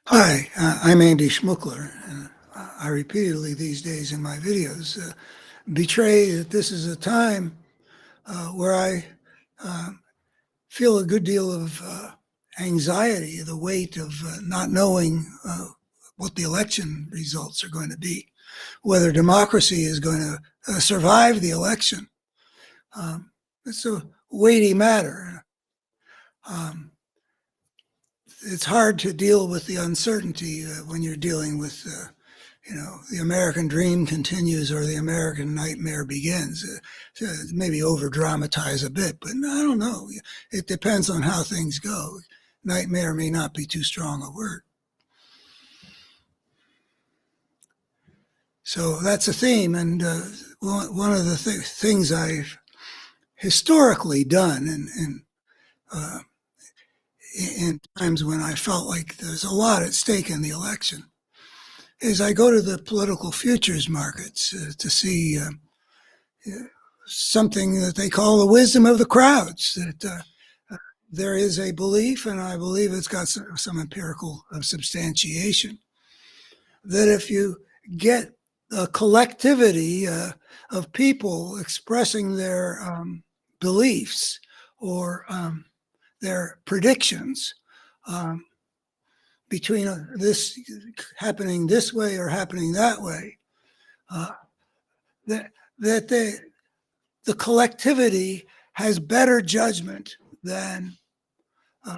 Hi, I'm Andy Schmuckler. And I repeatedly these days in my videos betray that this is a time where I uh, feel a good deal of anxiety, the weight of not knowing what the election results are going to be, whether democracy is going to survive the election. It's a weighty matter. Um, it's hard to deal with the uncertainty when you're dealing with the American dream continues or the American nightmare begins. Maybe over dramatize a bit, but I don't know. It depends on how things go. Nightmare may not be too strong a word. So that's a theme, and one of the things I've historically done uh, in times when I felt like there's a lot at stake in the election is I go to the political futures markets to see something that they call the wisdom of the crowds. That there is a belief, and I believe it's got some empirical substantiation, that if you get a collectivity of people expressing their beliefs or their predictions um, between this happening this way or happening that way, uh, that that the collectivity has better judgment than uh,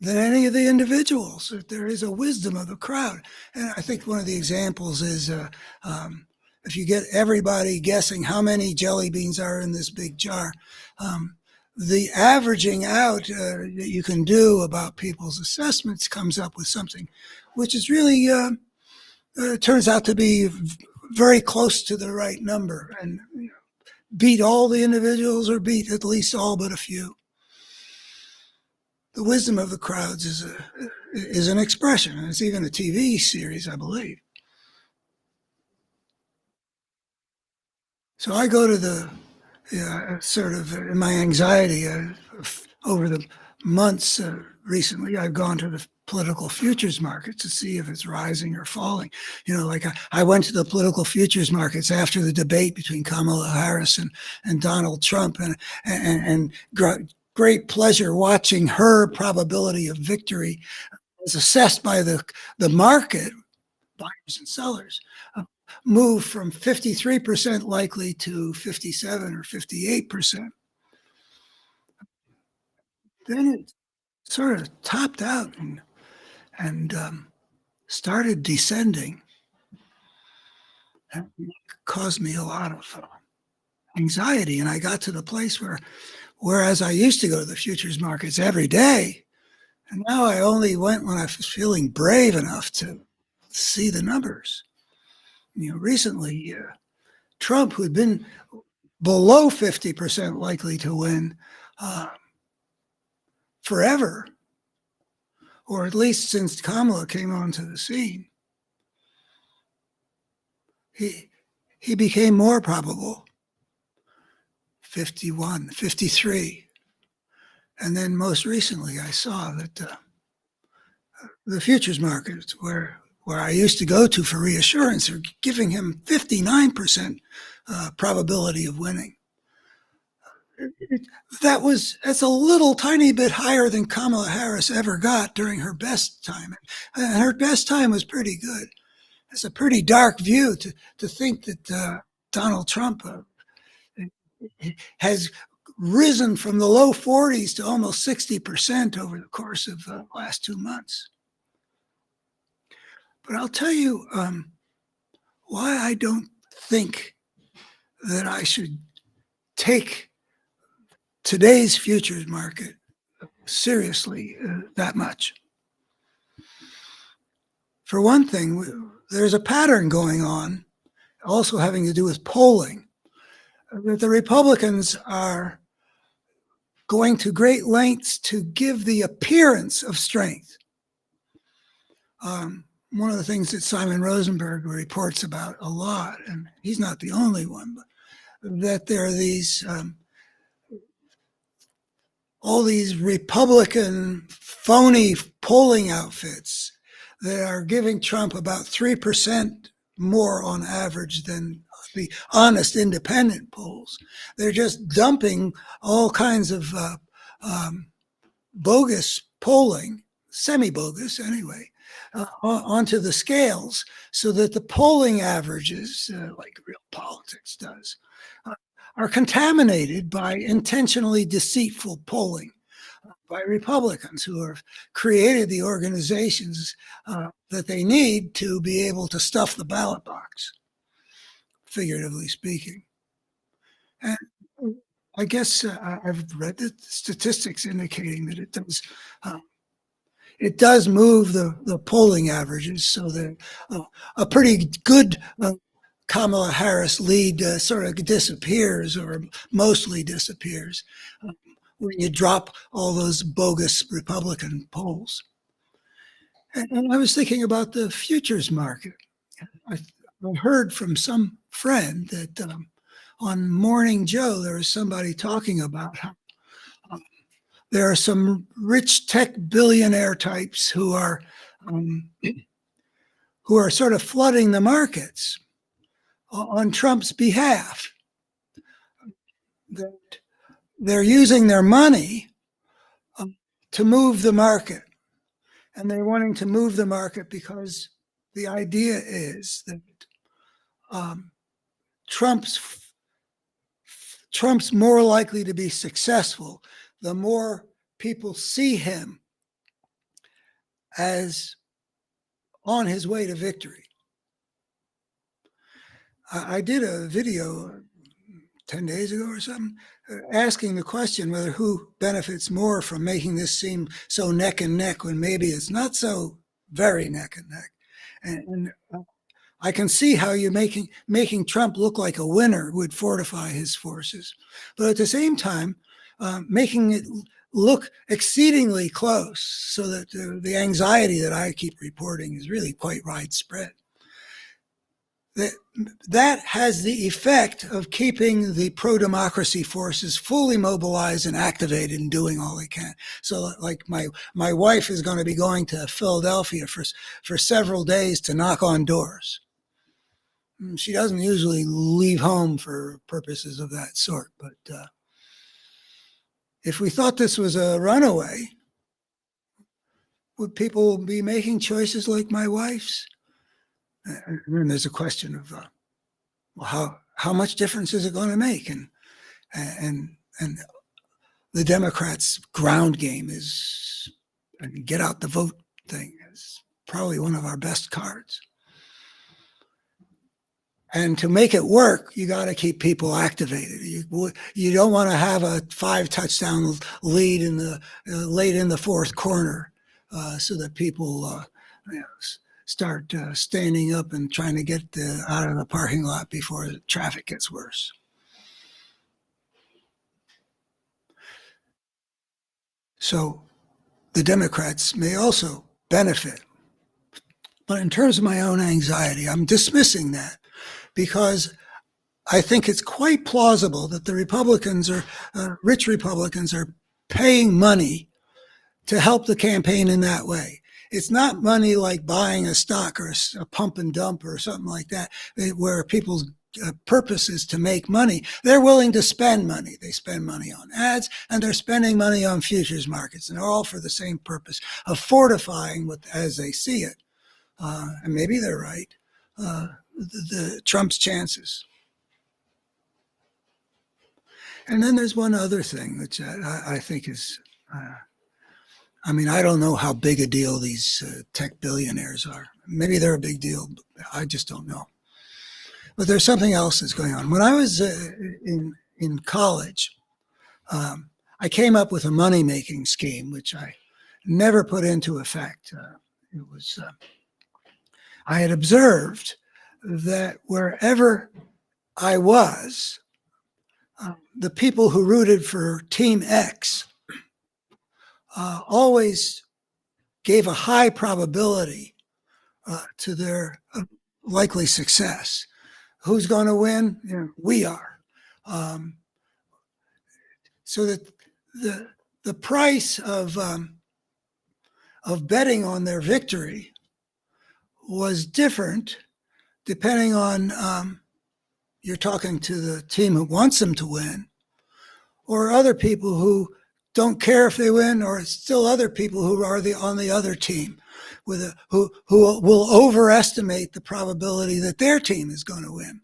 than any of the individuals. There is a wisdom of the crowd, and I think one of the examples is if you get everybody guessing how many jelly beans are in this big jar. The averaging out that you can do about people's assessments comes up with something which is really turns out to be very close to the right number and beat all the individuals or beat at least all but a few. The wisdom of the crowds is an expression, and it's even a TV series, I believe. So I go to the sort of in my anxiety over the months recently, I've gone to the political futures markets to see if it's rising or falling. Like I went to the political futures markets after the debate between Kamala Harris and Donald Trump, and great pleasure watching her probability of victory as assessed by the market, buyers and sellers, move from 53% likely to 57 or 58%. Then it sort of topped out and started descending. And it caused me a lot of anxiety. And I got to the place whereas I used to go to the futures markets every day, and now I only went when I was feeling brave enough to see the numbers. Recently, Trump, who had been below 50% likely to win forever, or at least since Kamala came onto the scene, he became more probable, 51, 53. And then most recently, I saw that the futures markets, where I used to go to for reassurance, are giving him 59% probability of winning. That's a little tiny bit higher than Kamala Harris ever got during her best time. And her best time was pretty good. It's a pretty dark view to think that Donald Trump has risen from the low 40s to almost 60% over the course of the last 2 months. But I'll tell you why I don't think that I should take today's futures market seriously that much. For one thing, there's a pattern going on, also having to do with polling, that the Republicans are going to great lengths to give the appearance of strength. One of the things that Simon Rosenberg reports about a lot, and he's not the only one, but that there are these all these Republican phony polling outfits that are giving Trump about 3% more on average than the honest independent polls. They're just dumping all kinds of bogus polling, semi-bogus anyway, onto the scales so that the polling averages, like real politics does, are contaminated by intentionally deceitful polling by Republicans who have created the organizations that they need to be able to stuff the ballot box, figuratively speaking. And I guess I've read the statistics indicating that it does move the polling averages so that a pretty good Kamala Harris lead sort of disappears or mostly disappears when you drop all those bogus Republican polls. And I was thinking about the futures market. I heard from some friend that on Morning Joe, there was somebody talking about how there are some rich tech billionaire types who are sort of flooding the markets on Trump's behalf. That they're using their money to move the market, and they're wanting to move the market because the idea is that Trump's more likely to be successful the more people see him as on his way to victory. I did a video 10 days ago or something, asking the question whether who benefits more from making this seem so neck and neck when maybe it's not so very neck and neck. And I can see how you making Trump look like a winner would fortify his forces, but at the same time, making it look exceedingly close so that the anxiety that I keep reporting is really quite widespread. That has the effect of keeping the pro-democracy forces fully mobilized and activated and doing all they can. So like my wife is going to be going to Philadelphia for several days to knock on doors. She doesn't usually leave home for purposes of that sort, but if we thought this was a runaway, would people be making choices like my wife's? And then there's a question of well, how much difference is it going to make? And the Democrats' ground game is get out the vote thing is probably one of our best cards. And to make it work, you got to keep people activated. You don't want to have a 5-touchdown lead in the late in the fourth quarter, so that people start standing up and trying to get out of the parking lot before the traffic gets worse. So the Democrats may also benefit. But in terms of my own anxiety, I'm dismissing that because I think it's quite plausible that the Republicans rich Republicans are paying money to help the campaign in that way. It's not money like buying a stock or a pump and dump or something like that, where people's purpose is to make money. They're willing to spend money. They spend money on ads and they're spending money on futures markets, and they're all for the same purpose of fortifying as they see it. And maybe they're right. The Trump's chances. And then there's one other thing which I think is, I mean, I don't know how big a deal these tech billionaires are. Maybe they're a big deal, but I just don't know. But there's something else that's going on. When I was in college, I came up with a money-making scheme, which I never put into effect. It was I had observed that wherever I was, the people who rooted for Team X always gave a high probability to their likely success. Who's going to win? You know, we are. So that the price of betting on their victory was different depending on you're talking to the team who wants them to win, or other people who don't care if they win, or still other people who are on the other team, who will overestimate the probability that their team is going to win.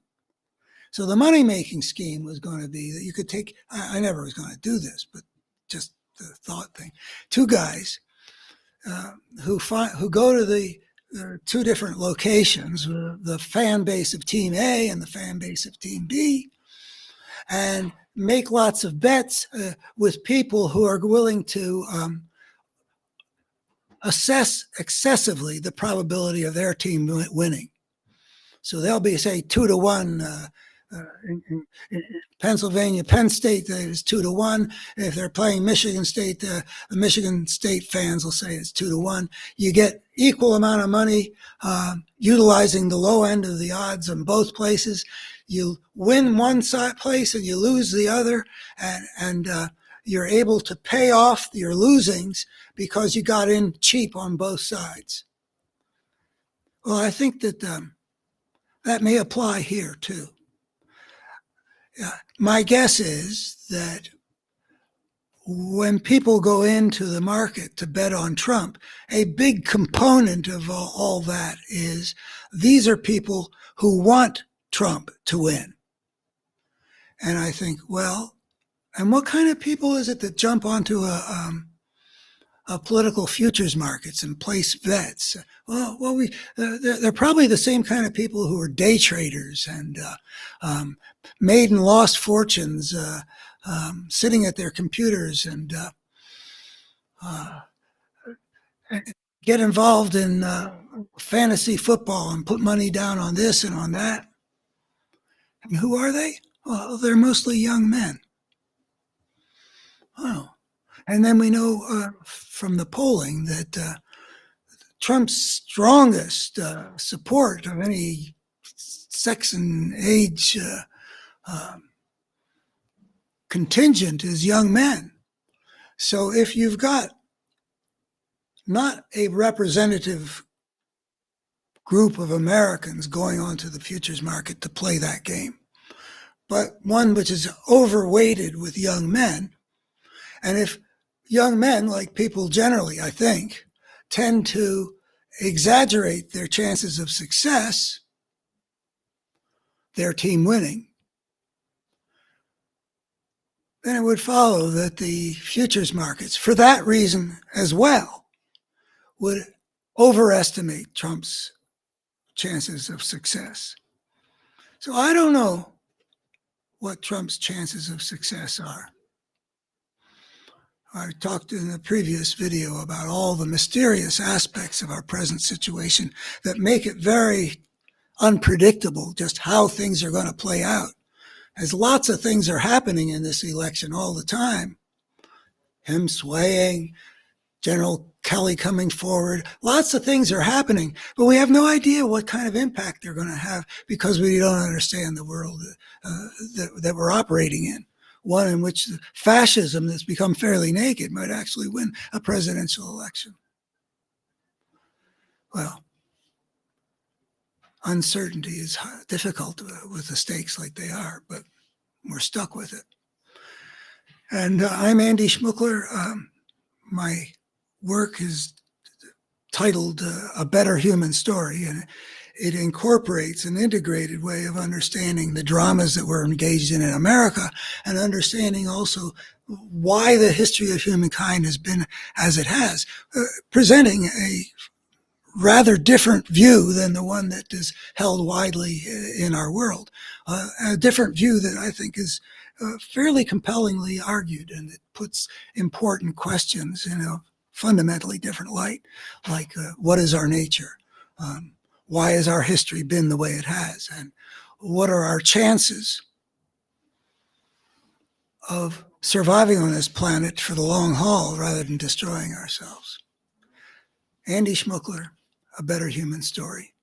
So the money-making scheme was going to be that you could take, I never was going to do this, but just the thought thing, two guys who go to the two different locations, the fan base of Team A and the fan base of Team B, and make lots of bets with people who are willing to assess excessively the probability of their team winning. So they'll be, say, 2-1. In Pennsylvania, Penn State is 2-1. If they're playing Michigan State, the Michigan State fans will say it's 2-1. You get equal amount of money utilizing the low end of the odds in both places. You win one place and you lose the other, and you're able to pay off your losings because you got in cheap on both sides. Well, I think that that may apply here too. My guess is that when people go into the market to bet on Trump, a big component of all that is these are people who want Trump to win. And I think, well, and what kind of people is it that jump onto a political futures markets and place bets? Well, they're probably the same kind of people who are day traders and made and lost fortunes sitting at their computers and get involved in fantasy football and put money down on this and on that. And who are they? Well, they're mostly young men. Oh. And then we know from the polling that Trump's strongest support of any sex and age contingent is young men. So if you've got not a representative group of Americans going onto the futures market to play that game, but one which is overweighted with young men, and if young men, like people generally, I think, tend to exaggerate their chances of success, their team winning, then it would follow that the futures markets, for that reason as well, would overestimate Trump's chances of success. So I don't know what Trump's chances of success are. I talked in the previous video about all the mysterious aspects of our present situation that make it very unpredictable just how things are going to play out. As lots of things are happening in this election all the time. Him swaying, General Kelly coming forward, lots of things are happening, but we have no idea what kind of impact they're going to have because we don't understand the world that we're operating in. One in which fascism that's become fairly naked might actually win a presidential election. Well, uncertainty is difficult with the stakes like they are, but we're stuck with it. And I'm Andy Schmuckler. My work is titled A Better Human Story, and it incorporates an integrated way of understanding the dramas that we're engaged in America and understanding also why the history of humankind has been as it has, presenting a rather different view than the one that is held widely in our world. A different view that I think is fairly compellingly argued, and it puts important questions in a fundamentally different light, like what is our nature? Why has our history been the way it has? And what are our chances of surviving on this planet for the long haul rather than destroying ourselves? Andy Schmuckler, A Better Human Story.